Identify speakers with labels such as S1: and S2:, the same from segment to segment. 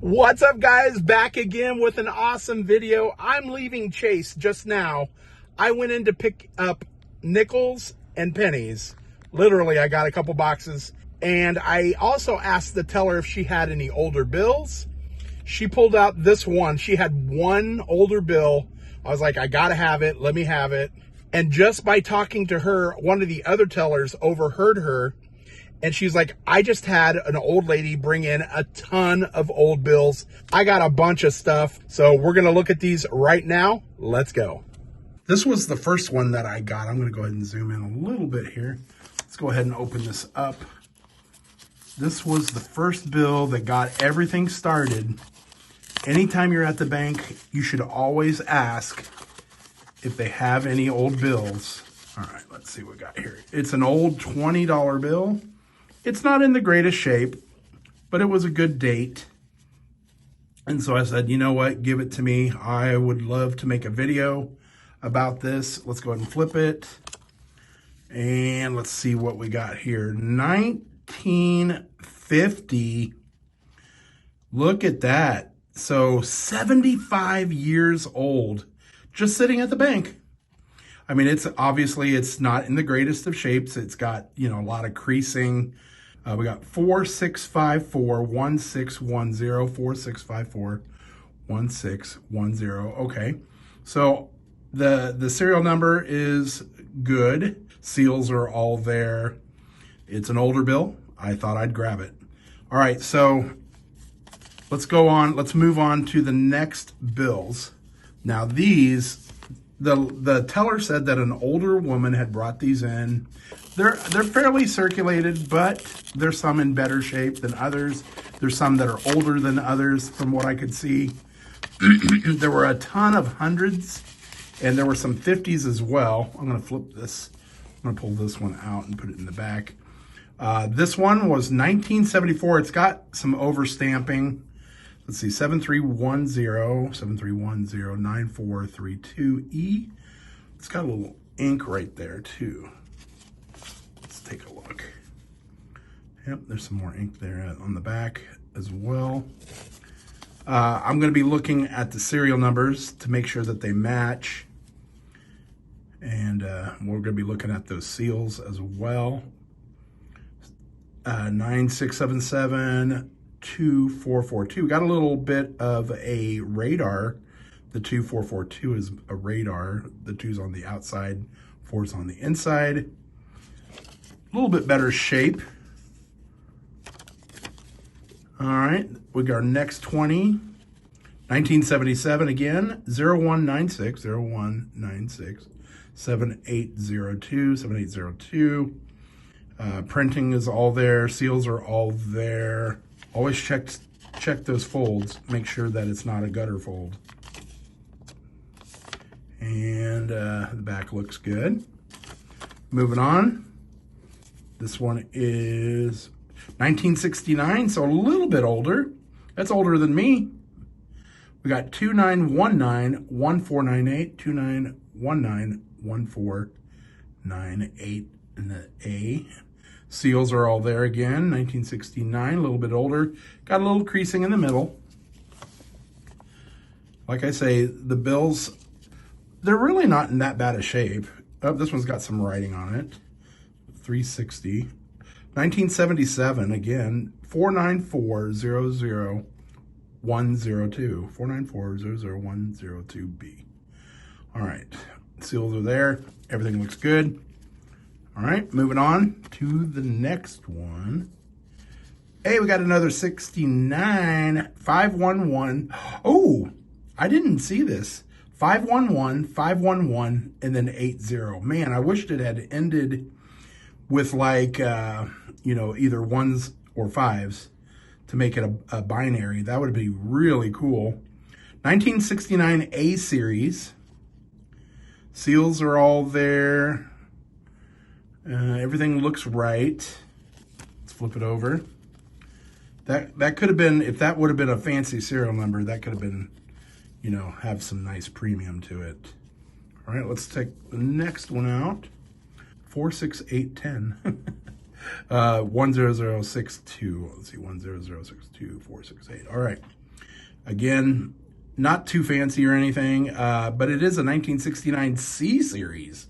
S1: What's up, guys? Back again with an awesome video. I'm leaving Chase just now. I went in to pick up nickels and pennies. Literally, I got a couple boxes. And I also asked the teller if she had any older bills. She pulled out this one. She had one older bill. I was like, I gotta have it. Let me have it. And just by talking to her, one of the other tellers overheard her. And she's like, I just had an old lady bring in a ton of old bills. I got a bunch of stuff. So we're going to look at these right now. Let's go. This was the first one that I got. I'm going to go ahead and zoom in a little bit here. Let's go ahead and open this up. This was the first bill that got everything started. Anytime you're at the bank, you should always ask if they have any old bills. All right, let's see what we got here. It's an old $20 bill. It's not in the greatest shape, but it was a good date. And so I said, you know what, give it to me. I would love to make a video about this. Let's go ahead and flip it. And let's see what we got here. 1950. Look at that. So 75 years old, just sitting at the bank. I mean, it's obviously not in the greatest of shapes. It's got, a lot of creasing. We got 4654-1610, 4654-1610. Okay, so the serial number is good. Seals are all there. It's an older bill. I thought I'd grab it. All right, so let's go on. Let's move on to the next bills. Now these, the teller said that an older woman had brought these in. They're fairly circulated, but there's some in better shape than others. There's some that are older than others from what I could see. There were a ton of hundreds, and there were some 50s as well. I'm going to flip this. I'm going to pull this one out and put it in the back. This one was 1974. It's got some overstamping. Let's see, 7310-9432E. It's got a little ink right there too. Let's take a look. Yep, there's some more ink there on the back as well. I'm going to be looking at the serial numbers to make sure that they match. And we're going to be looking at those seals as well. 9677. 2442. We got a little bit of a radar. The 2442 is a radar. The 2's on the outside, 4's on the inside. A little bit better shape. All right, we got our next 20. 1977 again, 0196, 7802, 7802. Printing is all there. Seals are all there. Always check those folds. Make sure that it's not a gutter fold. And the back looks good. Moving on. This one is 1969, so a little bit older. That's older than me. We got 2919-1498, 2919-1498 in the A. Seals are all there again, 1969, a little bit older. Got a little creasing in the middle. Like I say, the bills, they're really not in that bad a shape. Oh, this one's got some writing on it. 360. 1977, again, 494-00102. 494-00102B. All right, seals are there. Everything looks good. All right, moving on to the next one. Hey, we got another 69, 511. Oh, I didn't see this. 511, 511, and then 80. Man, I wished it had ended with like, either ones or fives to make it a binary. That would be really cool. 1969 A series. Seals are all there. Everything looks right. Let's flip it over. That could have been, if that would have been a fancy serial number, that could have been, have some nice premium to it. All right, let's take the next one out. 46810. 10062. Let's see, 10062 468. All right. Again, not too fancy or anything, but it is a 1969 C series.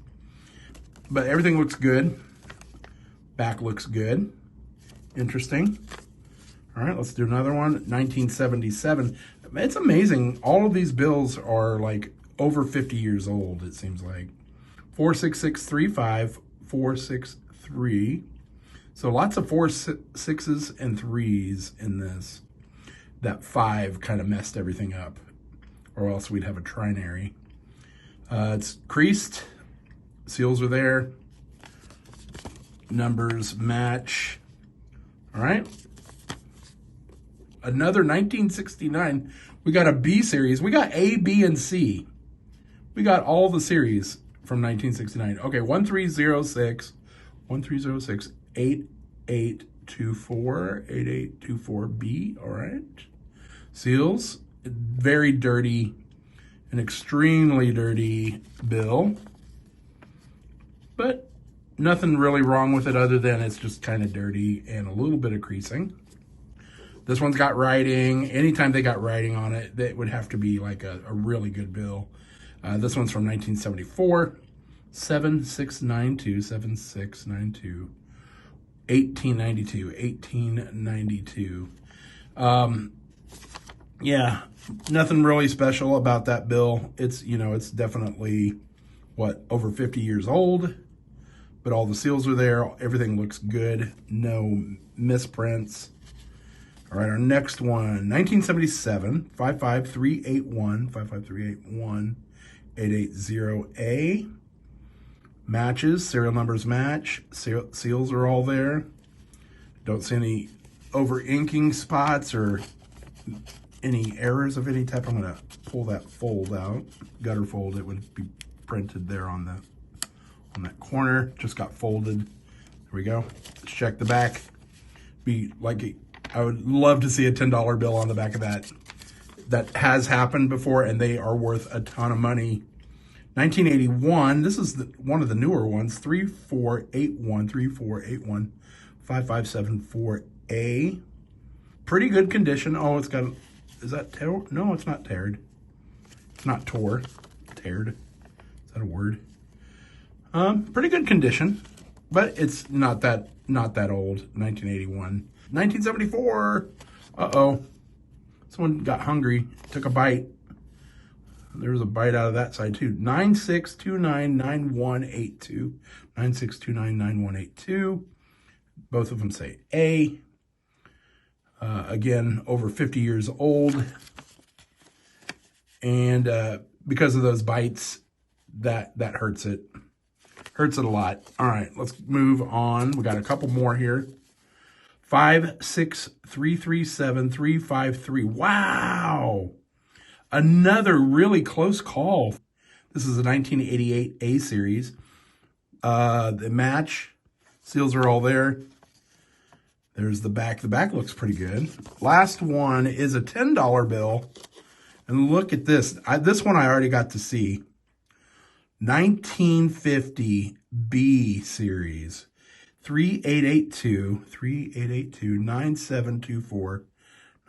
S1: But everything looks good. Back looks good. Interesting. All right, let's do another one. 1977. It's amazing. All of these bills are like over 50 years old, it seems like. 46635, 463. So lots of 4-6s and 3s in this. That 5 kind of messed everything up, or else we'd have a trinary. It's creased. Seals are there. Numbers match. All right. Another 1969. We got a B series. We got A, B, and C. We got all the series from 1969. Okay, 1306, 8824, 8824B. All right. Seals. Very dirty. An extremely dirty bill. But nothing really wrong with it other than it's just kind of dirty and a little bit of creasing. This one's got writing. Anytime they got writing on it, that would have to be like a really good bill. This one's from 1974. 7692, 7692, 1892, 1892. Yeah, nothing really special about that bill. It's, you know, it's definitely, what, over 50 years old, but all the seals are there. Everything looks good. No misprints. All right, our next one, 1977, 55381, 55381, 880A. Matches, serial numbers match, seals are all there. Don't see any over inking spots or any errors of any type. I'm gonna pull that fold out, gutter fold. It would be printed there on that corner. Just got folded. There we go. Let's check the back. Be like I would love to see a $10 bill on the back of that. That has happened before, and they are worth a ton of money. 1981, this is one of the newer ones, 3481, 3481, 5574A. Pretty good condition. Oh, it's got, is that tear? No, it's not teared. It's not tore. Teared. Is that a word? Pretty good condition, but it's not that old. 1981. 1974. Uh-oh. Someone got hungry, took a bite. There was a bite out of that side too. 96299182. 96299182. Both of them say A. Again, over 50 years old. And because of those bites, that hurts it. Hurts it a lot. All right, let's move on. We got a couple more here. 56337 Wow. Another really close call. This is a 1988 A series. The match, seals are all there. There's the back. The back looks pretty good. Last one is a $10 bill. And look at this. This one I already got to see. 1950 B series. 3882, 9724,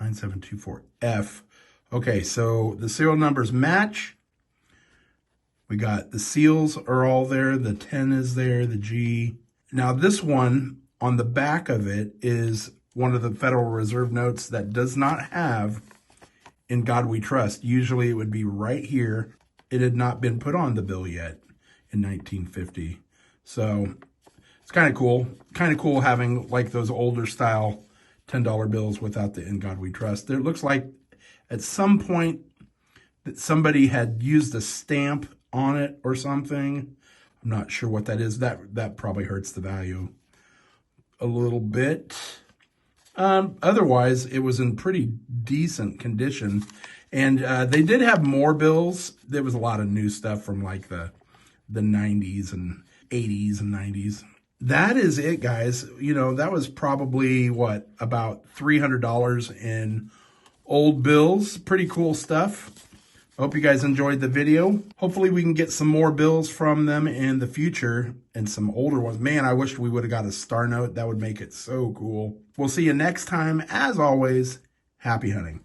S1: 9724F. Okay, so the serial numbers match. We got the seals are all there. The 10 is there, the G. Now this one on the back of it is one of the Federal Reserve notes that does not have "In God We Trust." Usually it would be right here. It had not been put on the bill yet in 1950. So it's kind of cool. Kind of cool having like those older style $10 bills without the "In God We Trust." It looks like at some point that somebody had used a stamp on it or something. I'm not sure what that is. That probably hurts the value a little bit. Otherwise, it was in pretty decent condition. And they did have more bills. There was a lot of new stuff from like the 90s and 80s and 90s. That is it, guys. You know, that was probably, what, about $300 in old bills. Pretty cool stuff. I hope you guys enjoyed the video. Hopefully we can get some more bills from them in the future and some older ones. Man, I wish we would have got a star note. That would make it so cool. We'll see you next time. As always, happy hunting.